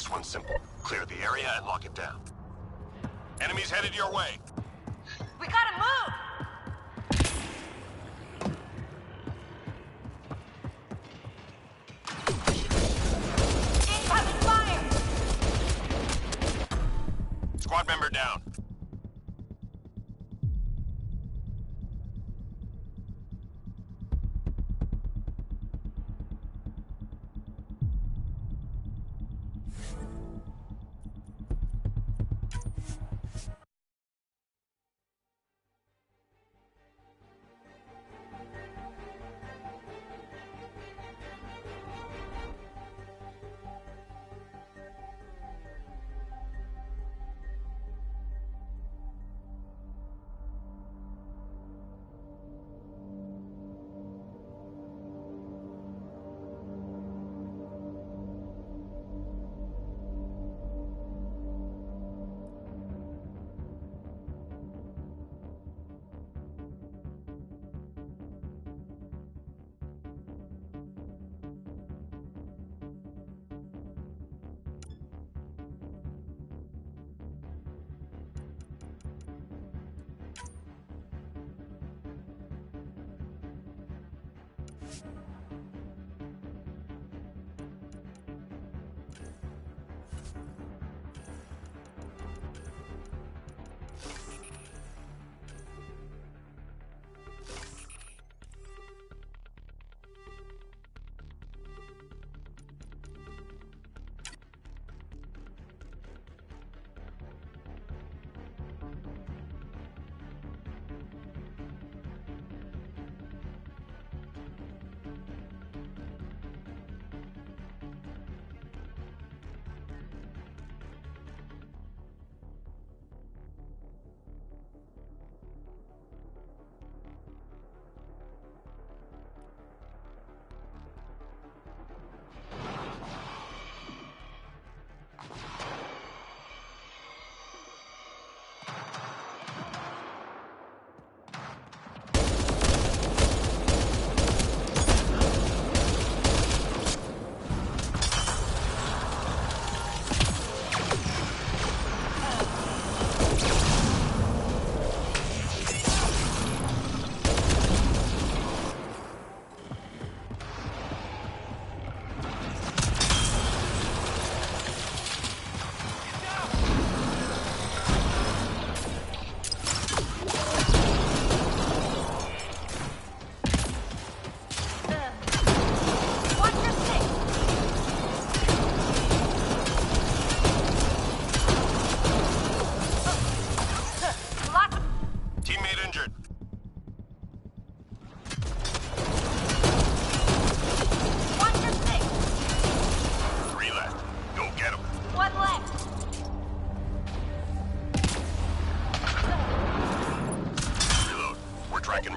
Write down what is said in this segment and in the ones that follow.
This one's simple. Clear the area and lock it down. Enemies headed your way. We gotta move! Incoming fire! Squad member down.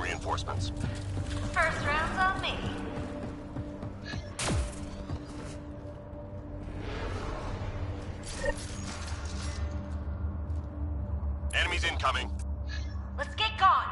Reinforcements. First round's on me. Enemies incoming. Let's get gone.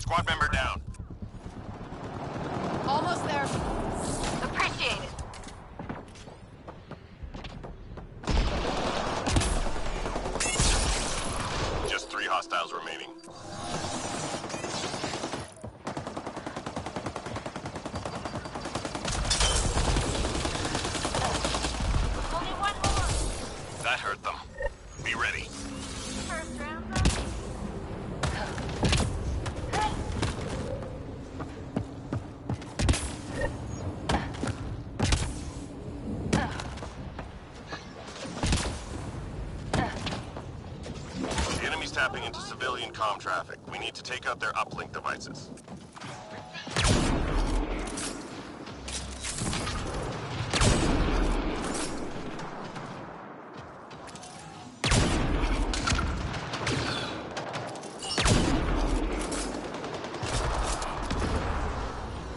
Squad member down. Almost there. Appreciate it. Just 3 hostiles remaining. Only one more. That hurt them. Be ready. First round's on me. The enemy's tapping into civilian comm traffic. We need to take out their uplink devices.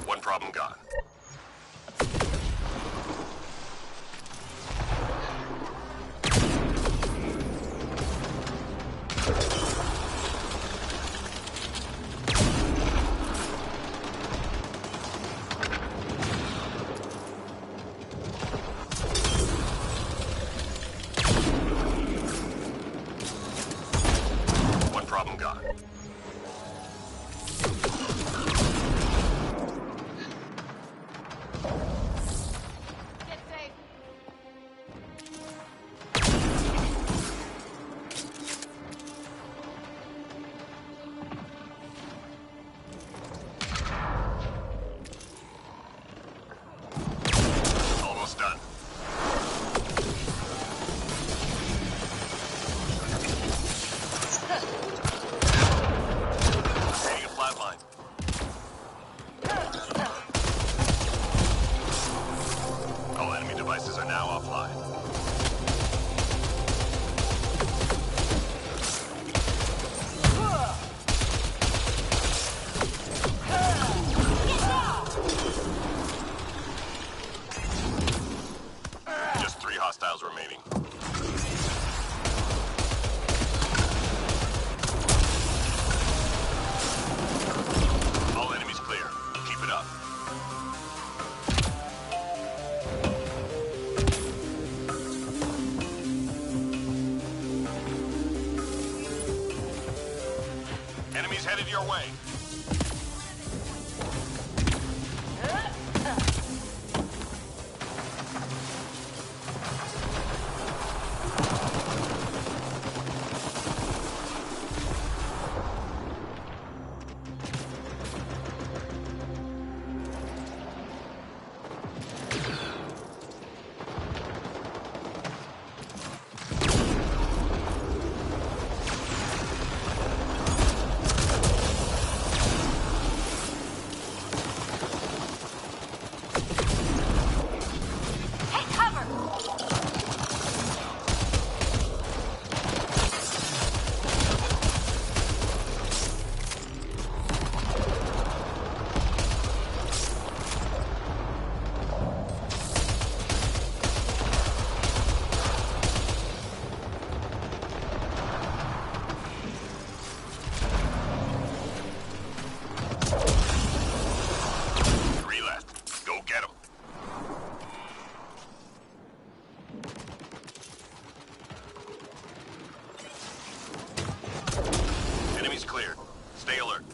One problem gone. One problem gone. Get safe. Almost done. Creating a flat line. All enemy devices are now offline. Just 3 hostiles remaining. All enemies clear. Keep it up. Enemies headed your way. Take cover. Three left. Go get them. Enemies cleared. Stay alert.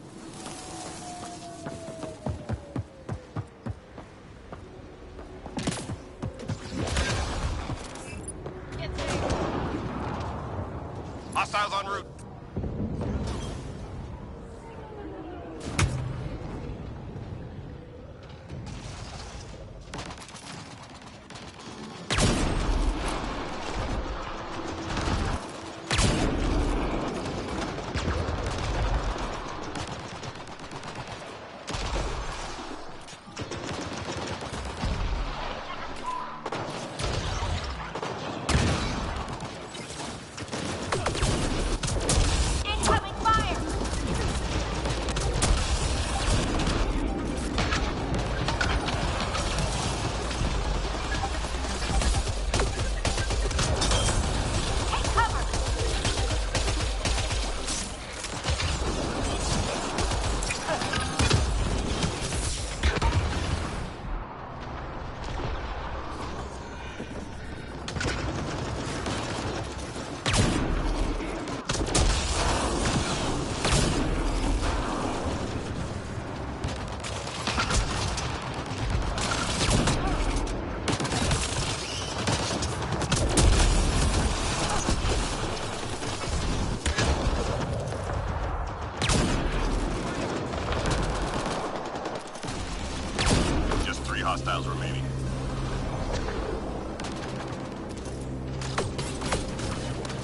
Get safe. Hostiles en route. hostiles remaining.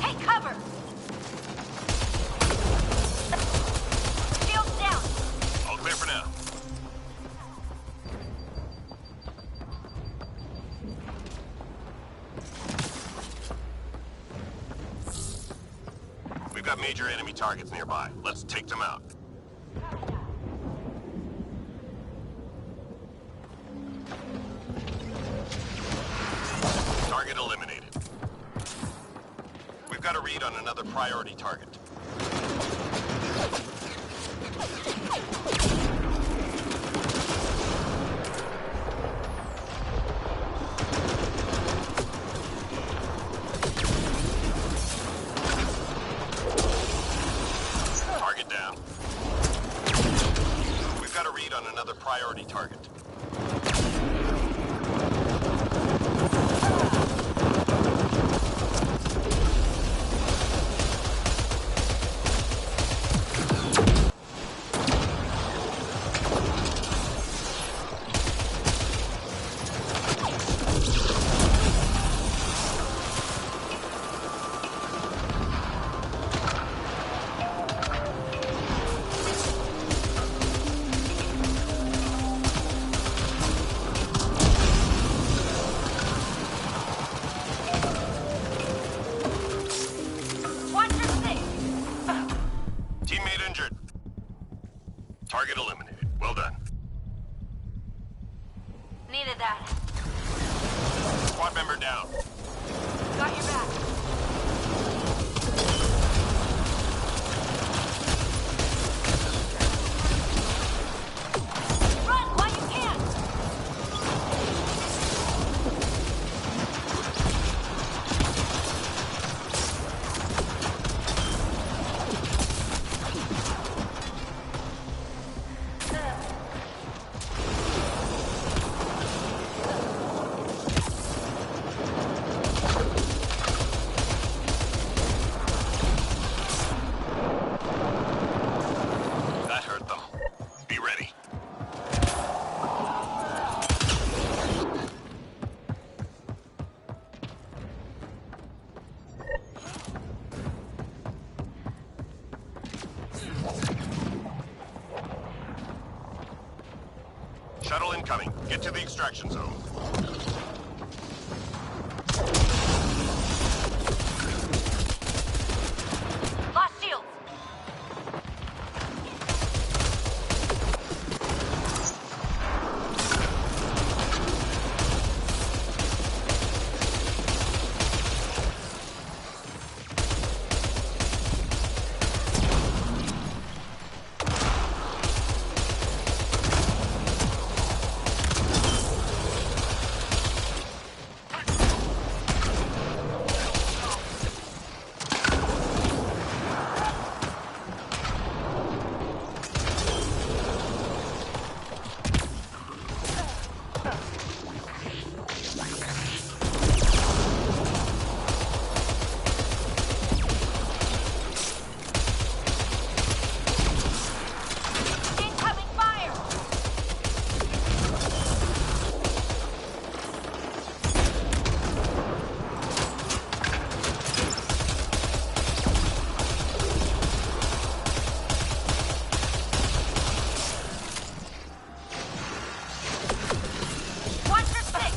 Take cover! Shields down! All clear for now. We've got major enemy targets nearby. Let's take them out. Target eliminated. We've got a read on another priority target. Target down. We've got a read on another priority target. Watch your six! Teammate injured. Target eliminated. Well done. Needed that. Squad member down. Got your back. Run while you can! That hurt them. Be ready. Shuttle incoming. Get to the extraction zone. Lost shields! Incoming fire! Watch your six!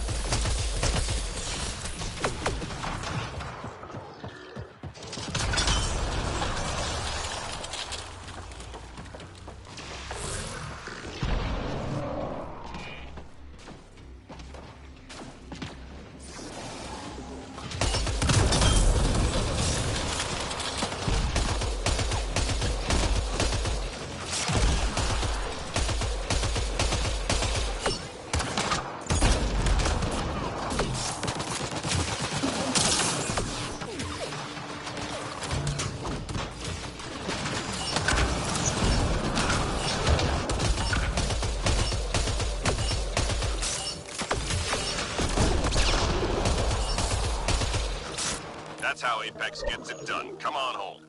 That's how Apex gets it done. Come on home.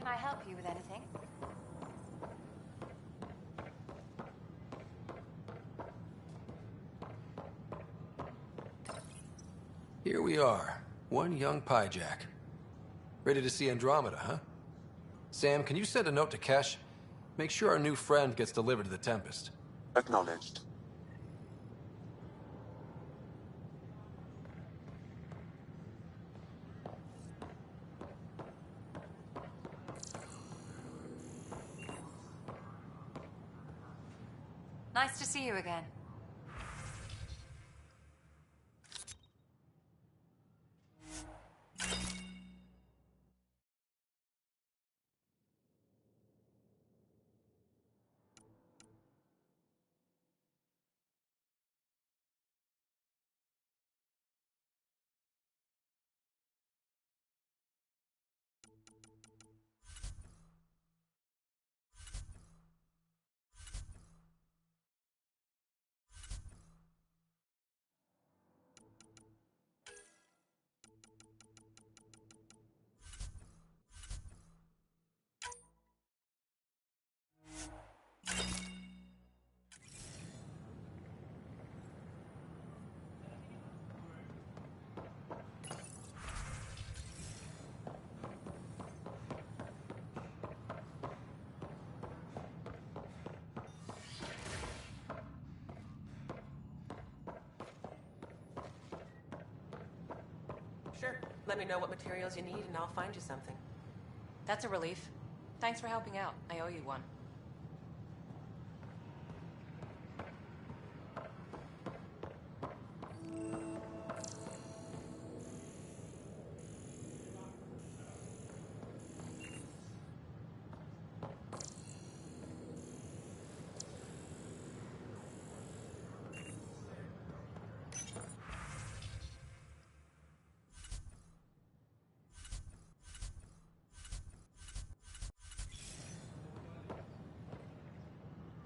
Can I help you with anything? Here we are, one young piejack. Ready to see Andromeda, huh? Sam, can you send a note to Kesh? Make sure our new friend gets delivered to the Tempest. Acknowledged. Nice to see you again. Sure. Let me know what materials you need and I'll find you something. That's a relief. Thanks for helping out. I owe you one.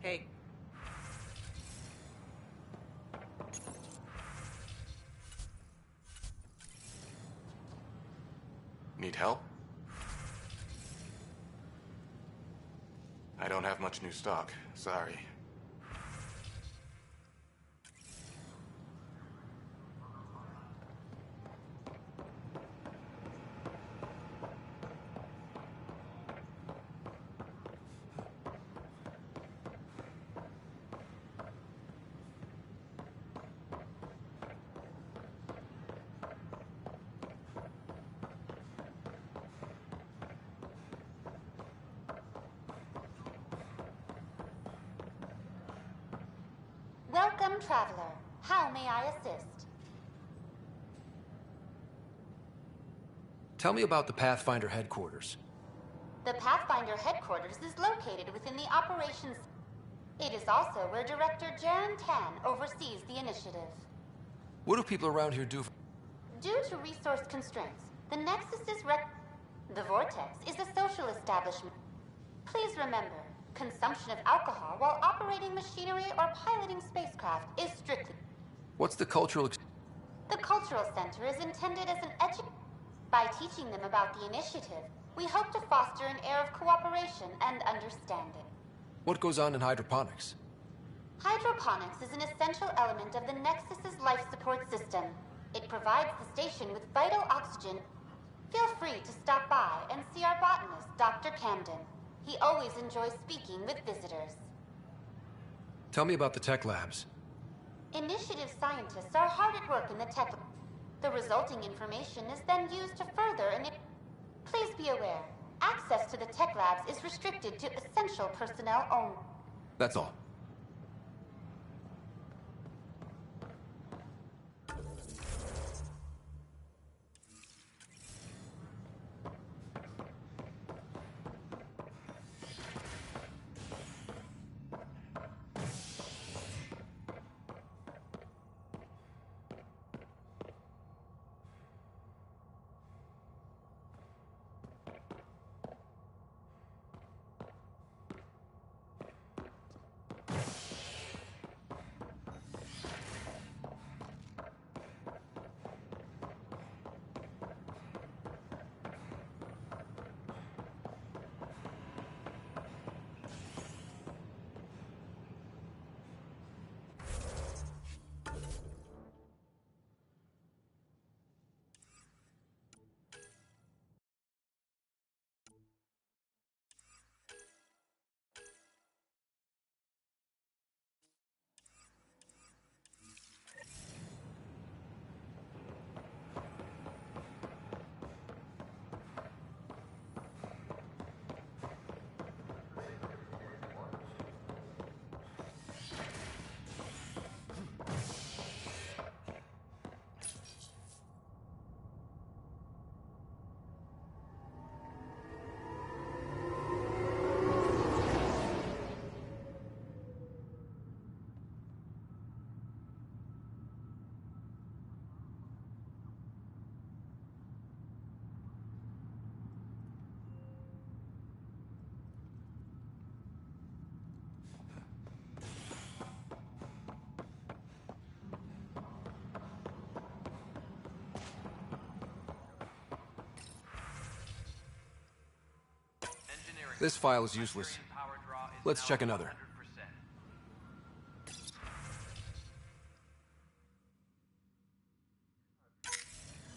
Hey. Need help? I don't have much new stock. Sorry. Welcome, traveler. How may I assist? Tell me about the Pathfinder headquarters. The Pathfinder headquarters is located within the operations. It is also where Director Jaren Tan oversees the initiative. What do people around here do? Due to resource constraints, the Nexus is The Vortex is a social establishment. Please remember, consumption of alcohol while operating machinery or piloting spacecraft is strictly... What's the cultural... The Cultural Center is intended as an By teaching them about the initiative, we hope to foster an air of cooperation and understanding. What goes on in hydroponics? Hydroponics is an essential element of the Nexus's life support system. It provides the station with vital oxygen. Feel free to stop by and see our botanist, Dr. Camden. He always enjoys speaking with visitors. Tell me about the tech labs. Initiative scientists are hard at work in the tech. The resulting information is then used to further and Please be aware, access to the tech labs is restricted to essential personnel only. That's all. This file is useless. Let's check another.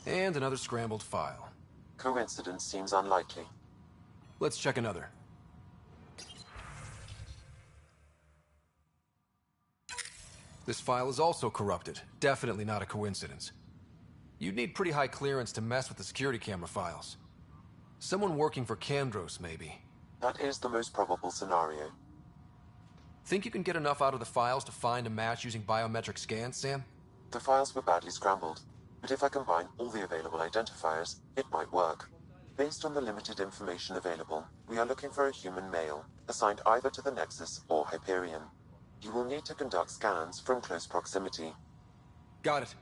And another scrambled file. Coincidence seems unlikely. Let's check another. This file is also corrupted. Definitely not a coincidence. You'd need pretty high clearance to mess with the security camera files. Someone working for Kandros, maybe. That is the most probable scenario. Think you can get enough out of the files to find a match using biometric scans, Sam? The files were badly scrambled, but if I combine all the available identifiers, it might work. Based on the limited information available, we are looking for a human male, assigned either to the Nexus or Hyperion. You will need to conduct scans from close proximity. Got it.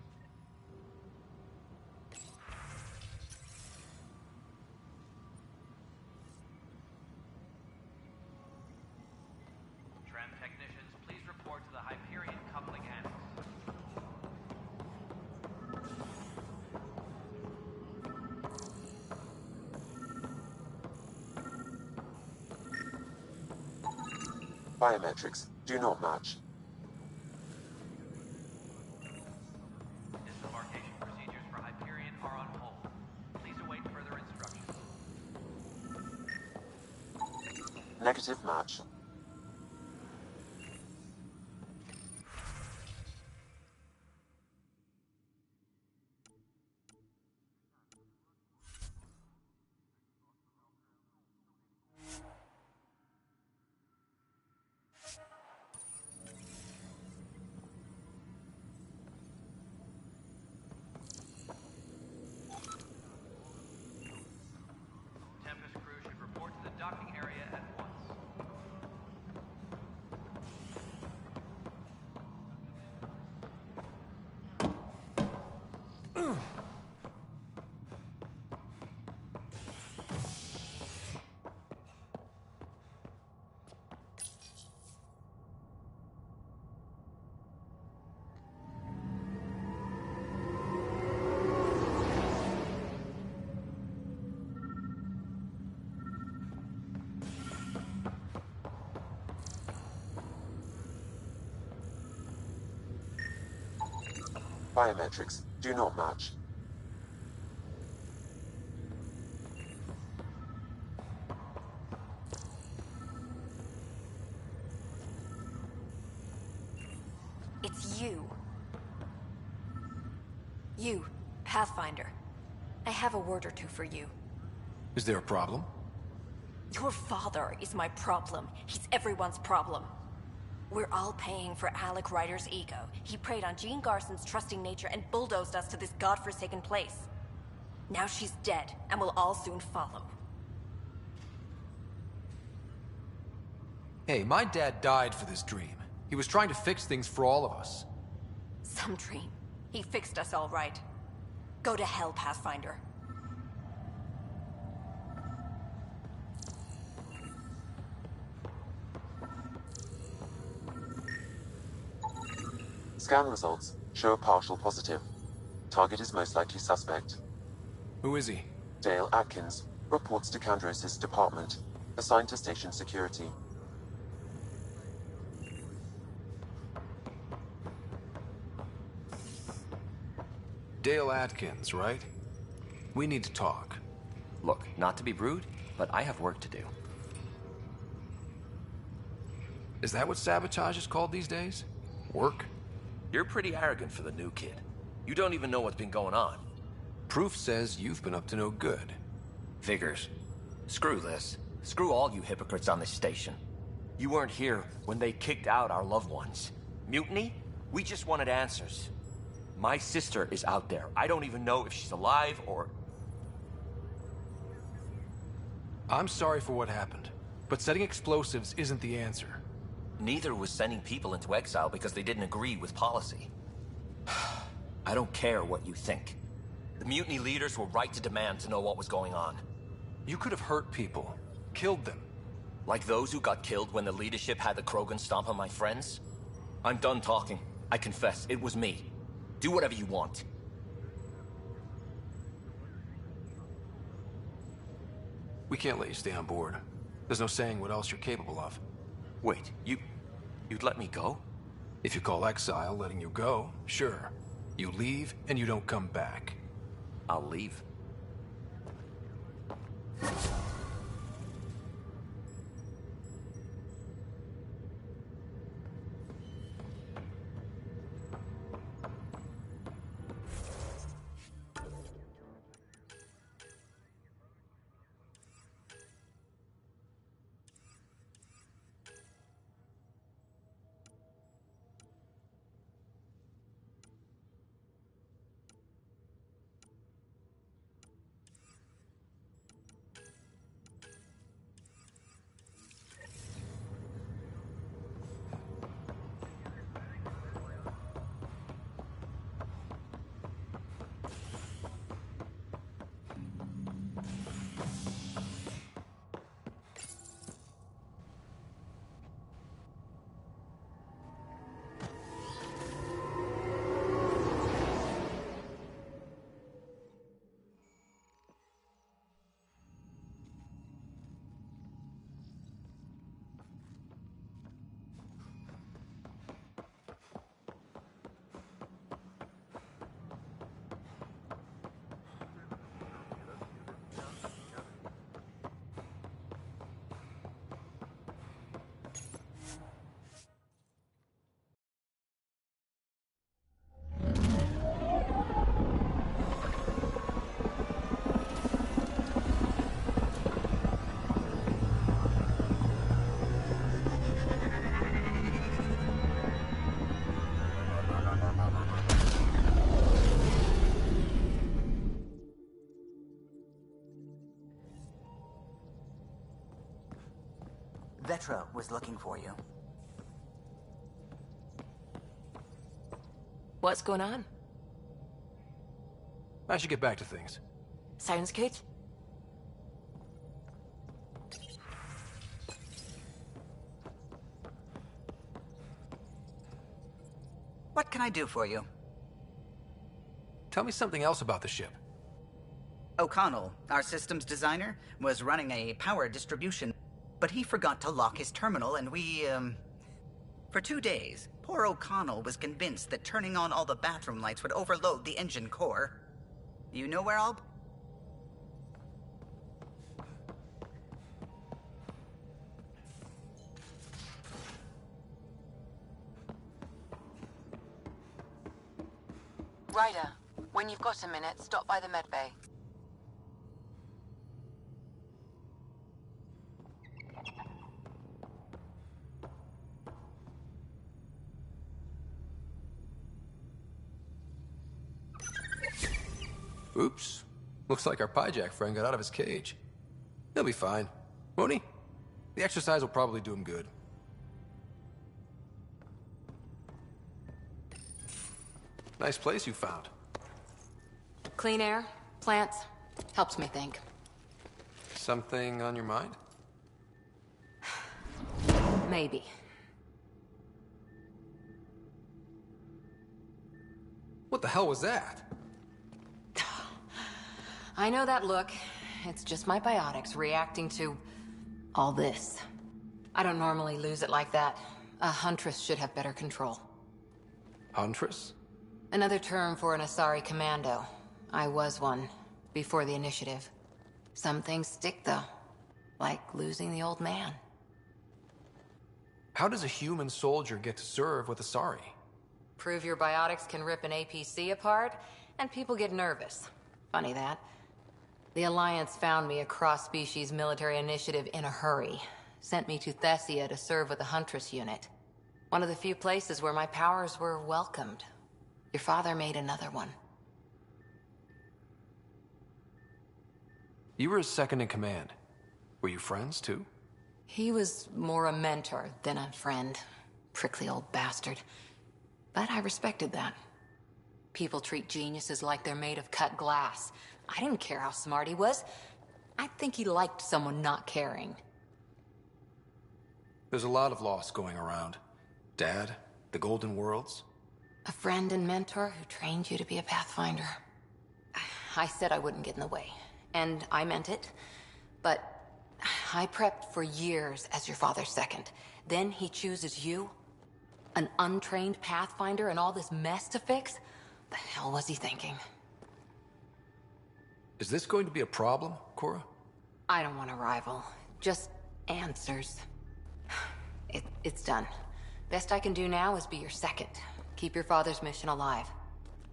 Tram technicians, please report to the Hyperion coupling annex. Biometrics do not match. Disembarkation procedures for Hyperion are on hold. Please await further instructions. Negative match. Tempest crew should report to the docking area at once. Biometrics do not match. It's you. You, Pathfinder. I have a word or two for you. Is there a problem? Your father is my problem. He's everyone's problem. We're all paying for Alec Ryder's ego. He preyed on Jean Garson's trusting nature and bulldozed us to this godforsaken place. Now she's dead, and we'll all soon follow. Hey, my dad died for this dream. He was trying to fix things for all of us. Some dream. He fixed us all right. Go to hell, Pathfinder. Scan results show a partial positive. Target is most likely suspect. Who is he? Dale Atkins reports to Kandros' department, assigned to station security. Dale Atkins, right? We need to talk. Look, not to be rude, but I have work to do. Is that what sabotage is called these days? Work? You're pretty arrogant for the new kid. You don't even know what's been going on. Proof says you've been up to no good. Figures. Screw this. Screw all you hypocrites on this station. You weren't here when they kicked out our loved ones. Mutiny? We just wanted answers. My sister is out there. I don't even know if she's alive or... I'm sorry for what happened, but setting explosives isn't the answer. Neither was sending people into exile because they didn't agree with policy. I don't care what you think. The mutiny leaders were right to demand to know what was going on. You could have hurt people, killed them. Like those who got killed when the leadership had the Krogan stomp on my friends? I'm done talking. I confess, it was me. Do whatever you want. We can't let you stay on board. There's no saying what else you're capable of. Wait, you'd let me go? If you call exile letting you go, sure. You leave and you don't come back. I'll leave. Vetra was looking for you. What's going on? I should get back to things. Sounds good. What can I do for you? Tell me something else about the ship. O'Connell, our systems designer, was running a power distribution, but he forgot to lock his terminal and For 2 days, poor O'Connell was convinced that turning on all the bathroom lights would overload the engine core. You know where I'll... Ryder, when you've got a minute, stop by the medbay. Oops. Looks like our Pyjack friend got out of his cage. He'll be fine, won't he? The exercise will probably do him good. Nice place you found. Clean air, plants, helps me think. Something on your mind? Maybe. What the hell was that? I know that look. It's just my biotics reacting to all this. I don't normally lose it like that. A huntress should have better control. Huntress? Another term for an Asari commando. I was one, before the initiative. Some things stick, though. Like losing the old man. How does a human soldier get to serve with Asari? Prove your biotics can rip an APC apart, and people get nervous. Funny that. The Alliance found me a cross-species military initiative in a hurry. Sent me to Thessia to serve with the Huntress unit. One of the few places where my powers were welcomed. Your father made another one. You were his second in command. Were you friends, too? He was more a mentor than a friend. Prickly old bastard. But I respected that. People treat geniuses like they're made of cut glass. I didn't care how smart he was. I think he liked someone not caring. There's a lot of loss going around. Dad, the Golden Worlds. A friend and mentor who trained you to be a Pathfinder. I said I wouldn't get in the way. And I meant it. But I prepped for years as your father's second. Then he chooses you? An untrained Pathfinder and all this mess to fix? The hell was he thinking? Is this going to be a problem, Cora? I don't want a rival. Just answers. It's done. Best I can do now is be your second. Keep your father's mission alive.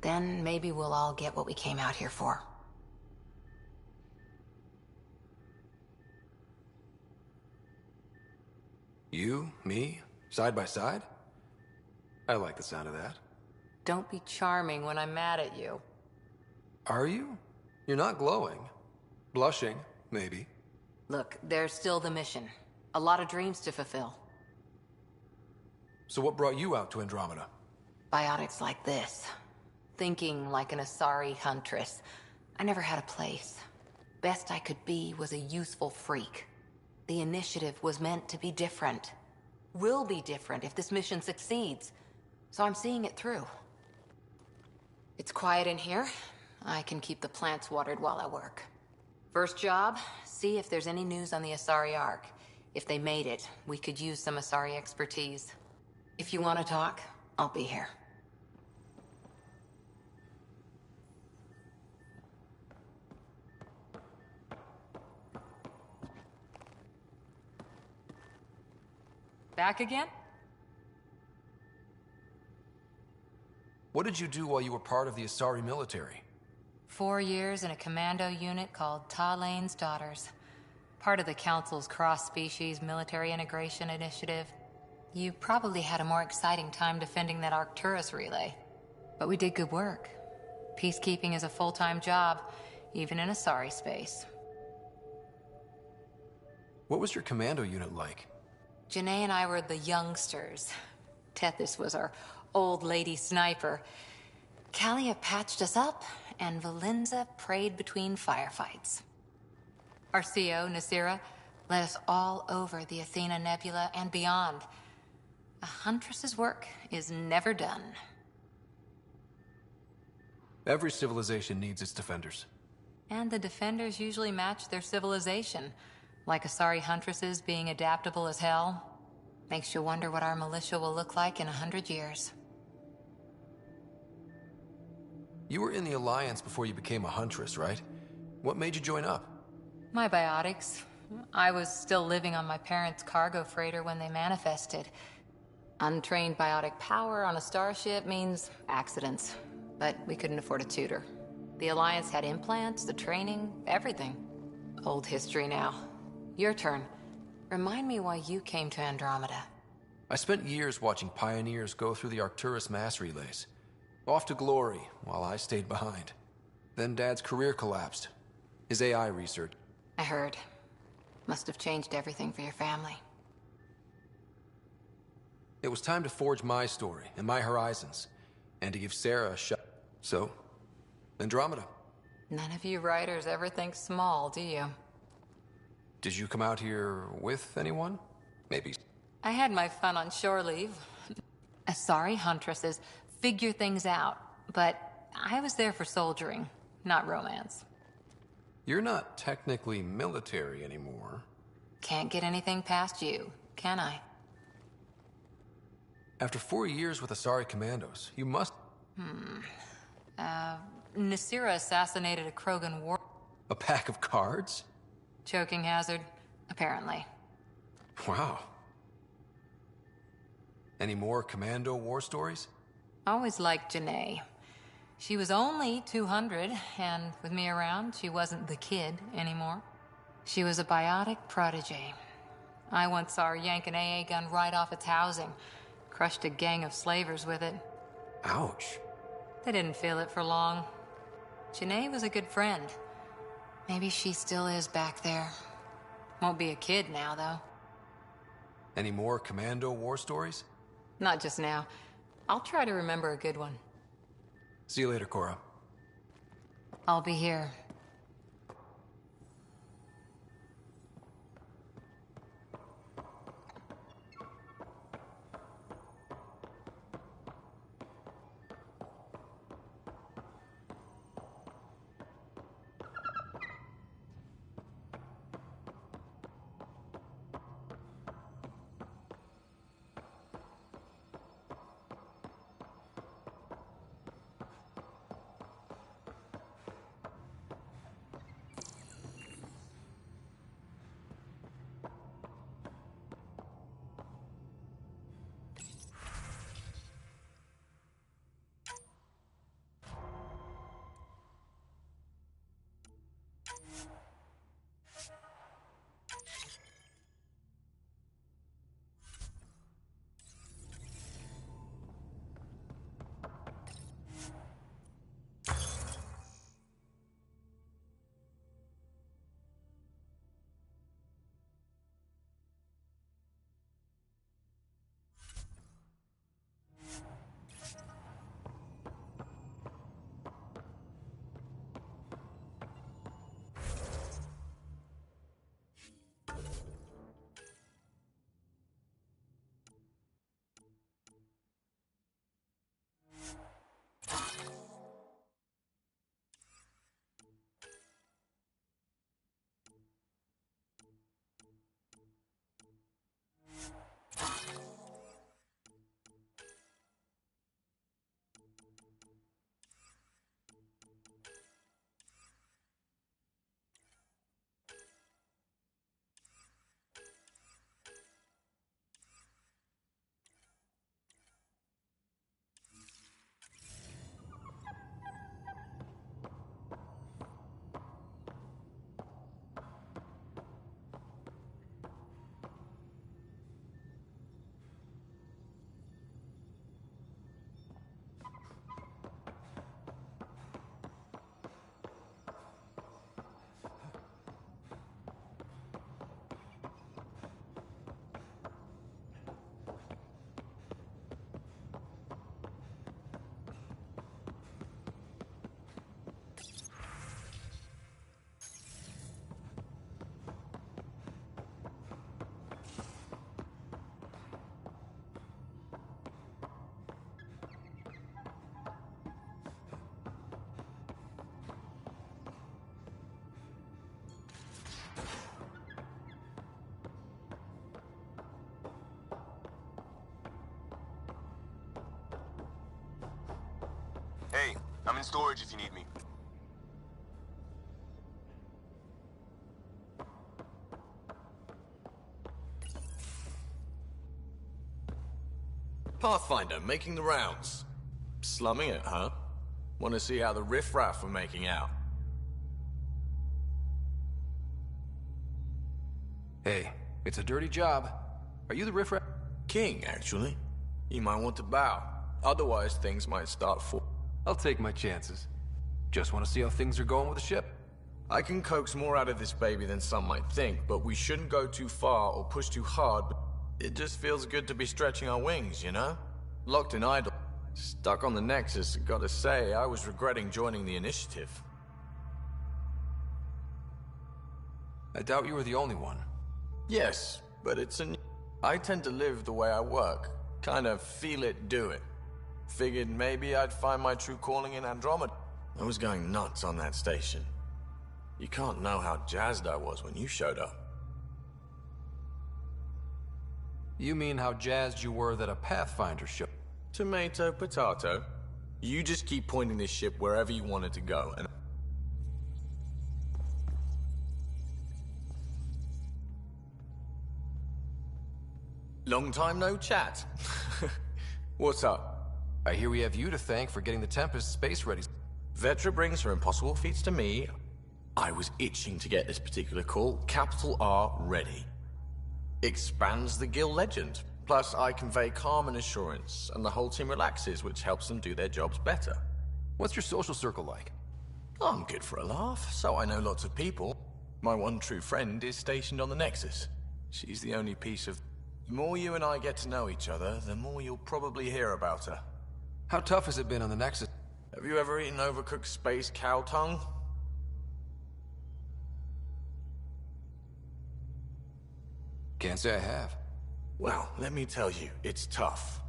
Then maybe we'll all get what we came out here for. You, me, side by side? I like the sound of that. Don't be charming when I'm mad at you. Are you? You're not glowing. Blushing, maybe. Look, there's still the mission. A lot of dreams to fulfill. So what brought you out to Andromeda? Biotics like this. Thinking like an Asari huntress. I never had a place. Best I could be was a useful freak. The initiative was meant to be different. Will be different if this mission succeeds. So I'm seeing it through. It's quiet in here. I can keep the plants watered while I work. First job, see if there's any news on the Asari Ark. If they made it, we could use some Asari expertise. If you want to talk, I'll be here. Back again? What did you do while you were part of the Asari military? 4 years in a commando unit called Talane's Daughters. Part of the Council's cross-species military integration initiative. You probably had a more exciting time defending that Arcturus relay. But we did good work. Peacekeeping is a full-time job, even in Asari space. What was your commando unit like? Janae and I were the youngsters. Tethys was our old lady sniper. Kalia patched us up, and Valenza prayed between firefights. Our CO, Nasira, led us all over the Athena Nebula and beyond. A huntress's work is never done. Every civilization needs its defenders. And the defenders usually match their civilization. Like Asari huntresses being adaptable as hell. Makes you wonder what our militia will look like in 100 years. You were in the Alliance before you became a huntress, right? What made you join up? My biotics. I was still living on my parents' cargo freighter when they manifested. Untrained biotic power on a starship means accidents. But we couldn't afford a tutor. The Alliance had implants, the training, everything. Old history now. Your turn. Remind me why you came to Andromeda. I spent years watching pioneers go through the Arcturus mass relays. Off to glory, while I stayed behind. Then Dad's career collapsed. His AI research. I heard. Must have changed everything for your family. It was time to forge my story and my horizons, and to give Sarah a shot. So, Andromeda. None of you writers ever think small, do you? Did you come out here with anyone? Maybe. I had my fun on shore leave. Asari huntresses figure things out, but I was there for soldiering, not romance. You're not technically military anymore. Can't get anything past you, can I? After 4 years with Asari commandos, you must... Nasira assassinated a Krogan war... A pack of cards? Choking hazard, apparently. Wow. Any more commando war stories? Always liked Janae. She was only 200, and with me around, she wasn't the kid anymore. She was a biotic protege. I once saw her yank an AA gun right off its housing. Crushed a gang of slavers with it. Ouch. They didn't feel it for long. Janae was a good friend. Maybe she still is back there. Won't be a kid now, though. Any more commando war stories? Not just now. I'll try to remember a good one. See you later, Cora. I'll be here. I'm in storage if you need me. Pathfinder, making the rounds. Slumming it, huh? Want to see how the riffraff are making out? Hey, it's a dirty job. Are you the riffraff? King, actually. You might want to bow. Otherwise, things might start for. I'll take my chances. Just want to see how things are going with the ship. I can coax more out of this baby than some might think, but we shouldn't go too far or push too hard. It just feels good to be stretching our wings, you know? Locked in idle. Stuck on the Nexus, gotta say, I was regretting joining the initiative. I doubt you were the only one. Yes, but I tend to live the way I work. Kind of feel it, do it. Figured maybe I'd find my true calling in Andromeda. I was going nuts on that station. You can't know how jazzed I was when you showed up. You mean how jazzed you were that a Pathfinder ship? Tomato, potato. You just keep pointing this ship wherever you want it to go, and... Long time no chat. What's up? I hear we have you to thank for getting the Tempest space ready. Vetra brings her impossible feats to me. I was itching to get this particular call. Capital R ready. Expands the guild legend. Plus, I convey calm and assurance, and the whole team relaxes, which helps them do their jobs better. What's your social circle like? I'm good for a laugh, so I know lots of people. My one true friend is stationed on the Nexus. She's the only piece of... The more you and I get to know each other, the more you'll probably hear about her. How tough has it been on the Nexus? Have you ever eaten overcooked space cow tongue? Can't say I have. Well, let me tell you, it's tough.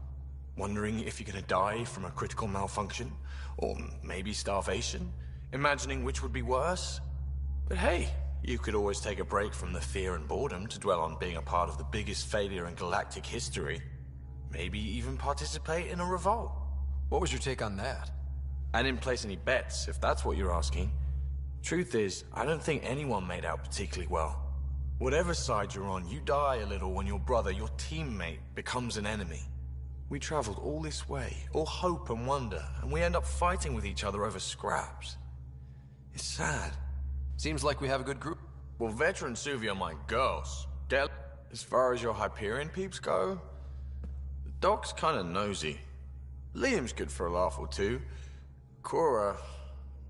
Wondering if you're gonna die from a critical malfunction, or maybe starvation, imagining which would be worse. But hey, you could always take a break from the fear and boredom to dwell on being a part of the biggest failure in galactic history. Maybe even participate in a revolt. What was your take on that? I didn't place any bets, if that's what you're asking. Truth is, I don't think anyone made out particularly well. Whatever side you're on, you die a little when your brother, your teammate, becomes an enemy. We traveled all this way, all hope and wonder, and we end up fighting with each other over scraps. It's sad. Seems like we have a good group. Well, Vetra and Suvi are my girls. As far as your Hyperion peeps go, the doc's kinda nosy. Liam's good for a laugh or two. Cora,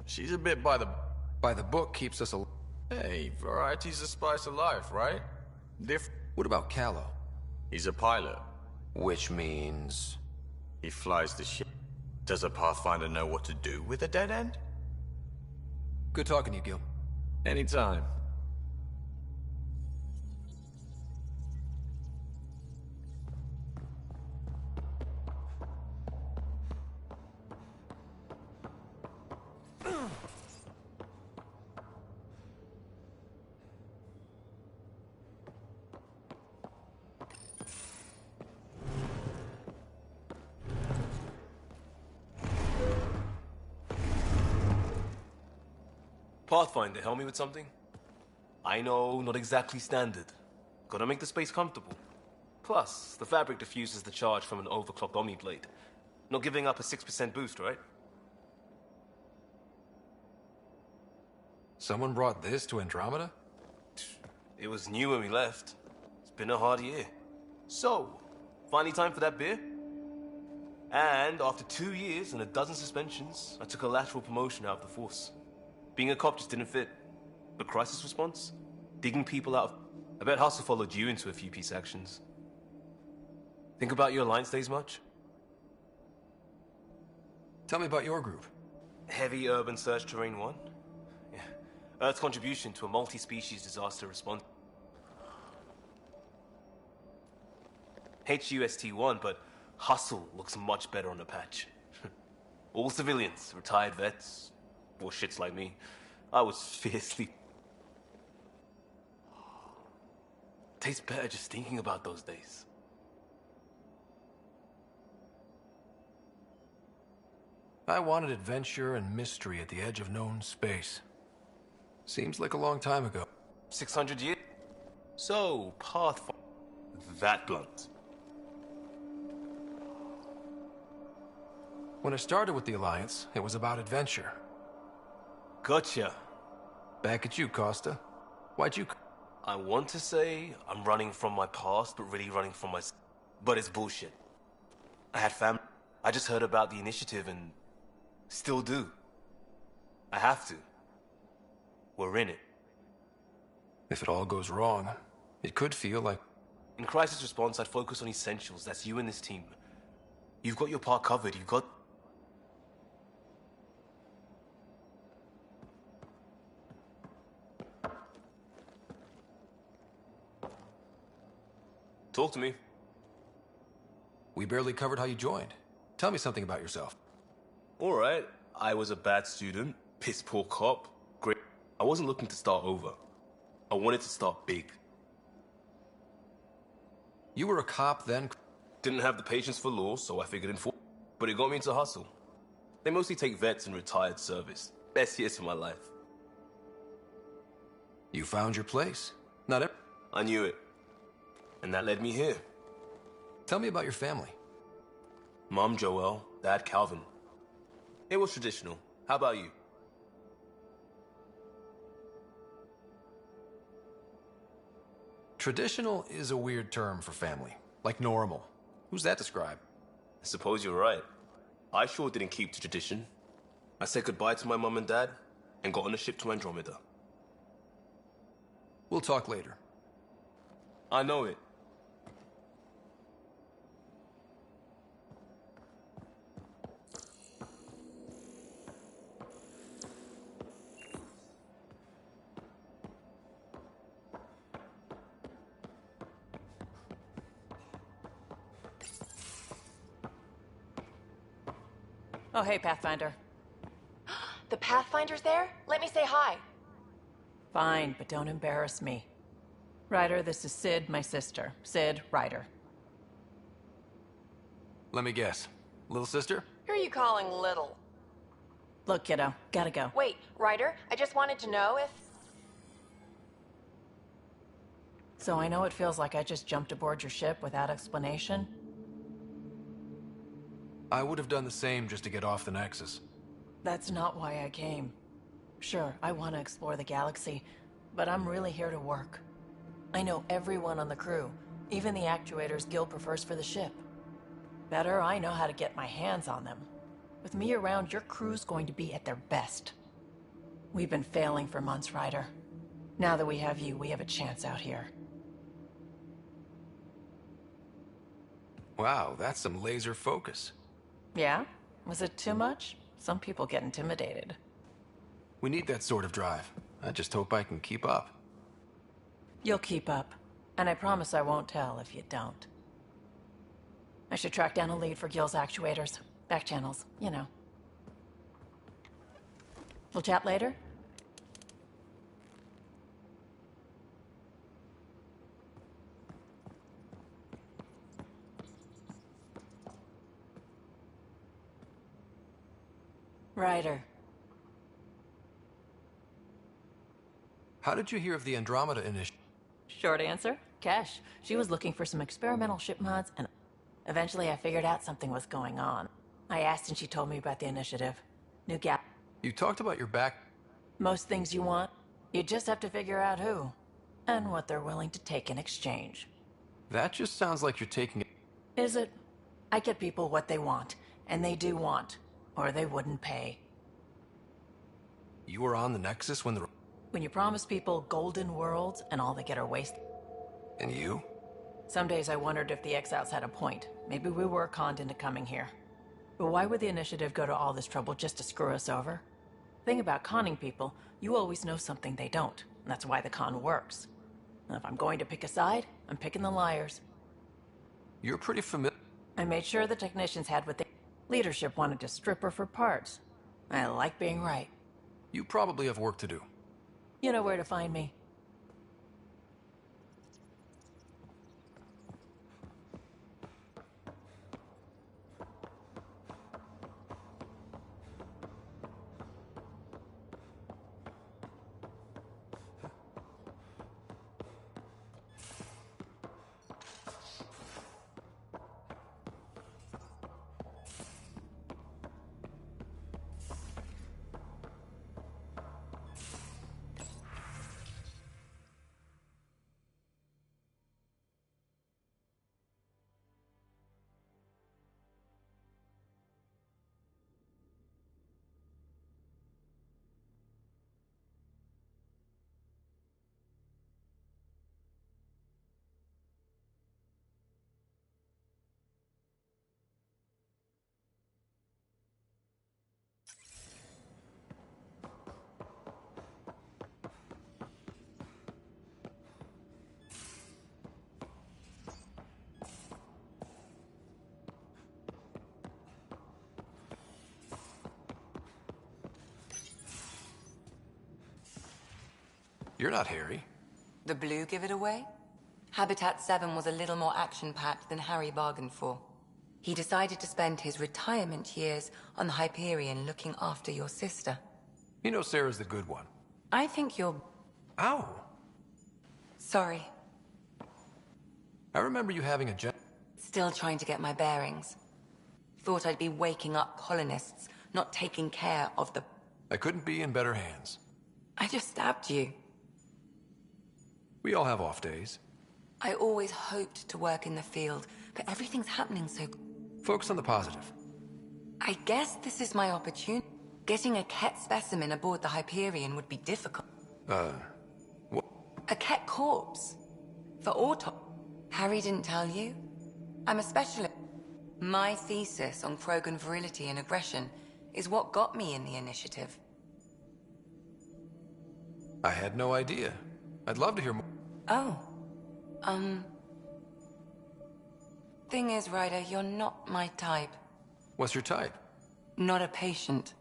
she's a bit by the... By the book keeps us a... Hey, variety's the spice of life, right? What about Callow? He's a pilot. Which means... He flies the ship. Does a Pathfinder know what to do with a dead end? Good talking to you, Gil. Anytime. Pathfinder, help me with something? I know, not exactly standard. Gotta make the space comfortable. Plus, the fabric diffuses the charge from an overclocked Omni Blade. Not giving up a 6% boost, right? Someone brought this to Andromeda? It was new when we left. It's been a hard year. So, finally time for that beer? And after 2 years and a dozen suspensions, I took a lateral promotion out of the force. Being a cop just didn't fit. But crisis response? Digging people out of... I bet Hustle followed you into a few peace actions. Think about your Alliance days much? Tell me about your group. Heavy Urban Search Terrain 1? Yeah. Earth's contribution to a multi-species disaster response. HUST-1, but Hustle looks much better on the patch. All civilians, retired vets, or shits like me. I was fiercely... Tastes better just thinking about those days. I wanted adventure and mystery at the edge of known space. Seems like a long time ago. 600 years? So, Pathfinder. That blunt. When I started with the Alliance, it was about adventure. Gotcha. Back at you, Costa. Why'd you... I want to say I'm running from my past, but really running from my... But it's bullshit. I had family. I just heard about the initiative and... Still do. I have to. We're in it. If it all goes wrong, it could feel like... In crisis response, I'd focus on essentials. That's you and this team. You've got your part covered. You've got... Talk to me. We barely covered how you joined. Tell me something about yourself. All right. I was a bad student, piss poor cop, great. I wasn't looking to start over. I wanted to start big. You were a cop then? Didn't have the patience for law, so I figured but it got me into hustle. They mostly take vets and retired service. Best years of my life. You found your place. Not ever. I knew it. And that led me here. Tell me about your family. Mom, Joelle. Dad, Calvin. It was traditional. How about you? Traditional is a weird term for family. Like normal. Who's that describe? I suppose you're right. I sure didn't keep to tradition. I said goodbye to my mom and dad and got on a ship to Andromeda. We'll talk later. I know it. Oh, hey, Pathfinder. The Pathfinder's there? Let me say hi. Fine, but don't embarrass me. Ryder, this is Sid, my sister. Sid, Ryder. Let me guess. Little sister? Who are you calling little? Look, kiddo, gotta go. Wait, Ryder, I just wanted to know if... So I know it feels like I just jumped aboard your ship without explanation. I would have done the same just to get off the Nexus. That's not why I came. Sure, I want to explore the galaxy, but I'm really here to work. I know everyone on the crew, even the actuators Guild prefers for the ship. Better, I know how to get my hands on them. With me around, your crew's going to be at their best. We've been failing for months, Ryder. Now that we have you, we have a chance out here. Wow, that's some laser focus. Yeah? Was it too much? Some people get intimidated. We need that sort of drive. I just hope I can keep up. You'll keep up. And I promise I won't tell if you don't. I should track down a lead for Gil's actuators. Back channels, you know. We'll chat later? Ryder. How did you hear of the Andromeda initiative? Short answer, Kesh. She was looking for some experimental ship mods, and eventually I figured out something was going on. I asked and she told me about the initiative. New gap. You talked about your back... Most things you want, you just have to figure out who, and what they're willing to take in exchange. That just sounds like you're taking it... Is it? I get people what they want, and they do want, or they wouldn't pay. You were on the Nexus when the... When you promise people golden worlds and all they get are waste. And you? Some days I wondered if the exiles had a point. Maybe we were conned into coming here. But why would the initiative go to all this trouble just to screw us over? Thing about conning people, you always know something they don't. And that's why the con works. And if I'm going to pick a side, I'm picking the liars. You're pretty familiar... I made sure the technicians had what they... Leadership wanted to strip her for parts. I like being right. You probably have work to do. You know where to find me. You're not Harry. The blue give it away? Habitat 7 was a little more action-packed than Harry bargained for. He decided to spend his retirement years on the Hyperion looking after your sister. You know Sarah's the good one. I think you're... Ow! Sorry. I remember you having a Still trying to get my bearings. Thought I'd be waking up colonists, not taking care of the... I couldn't be in better hands. I just stabbed you. We all have off days. I always hoped to work in the field, but everything's happening so... Focus on the positive. I guess this is my opportunity. Getting a Ket specimen aboard the Hyperion would be difficult. What? A Ket corpse. For autopsy. Harry didn't tell you? I'm a specialist. My thesis on Krogan virility and aggression is what got me in the initiative. I had no idea. I'd love to hear more. Oh. Thing is, Ryder, you're not my type. What's your type? Not a patient.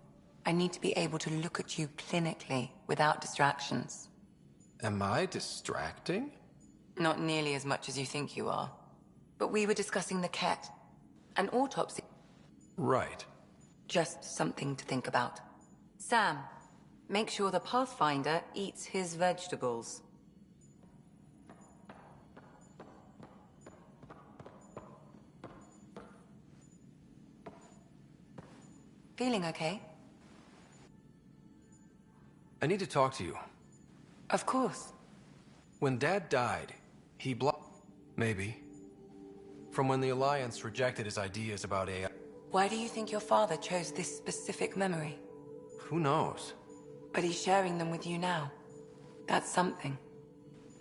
I need to be able to look at you clinically without distractions. Am I distracting? Not nearly as much as you think you are. But we were discussing the Ket. An autopsy. Right. Just something to think about. Sam, make sure the Pathfinder eats his vegetables. Feeling okay? I need to talk to you. Of course. When Dad died, he Maybe. From when the Alliance rejected his ideas about AI. Why do you think your father chose this specific memory? Who knows? But he's sharing them with you now. That's something.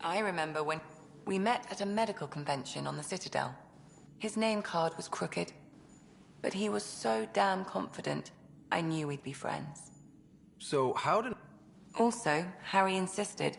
I remember when we met at a medical convention on the Citadel. His name card was crooked. But he was so damn confident, I knew we'd be friends. So how did... Also, Harry insisted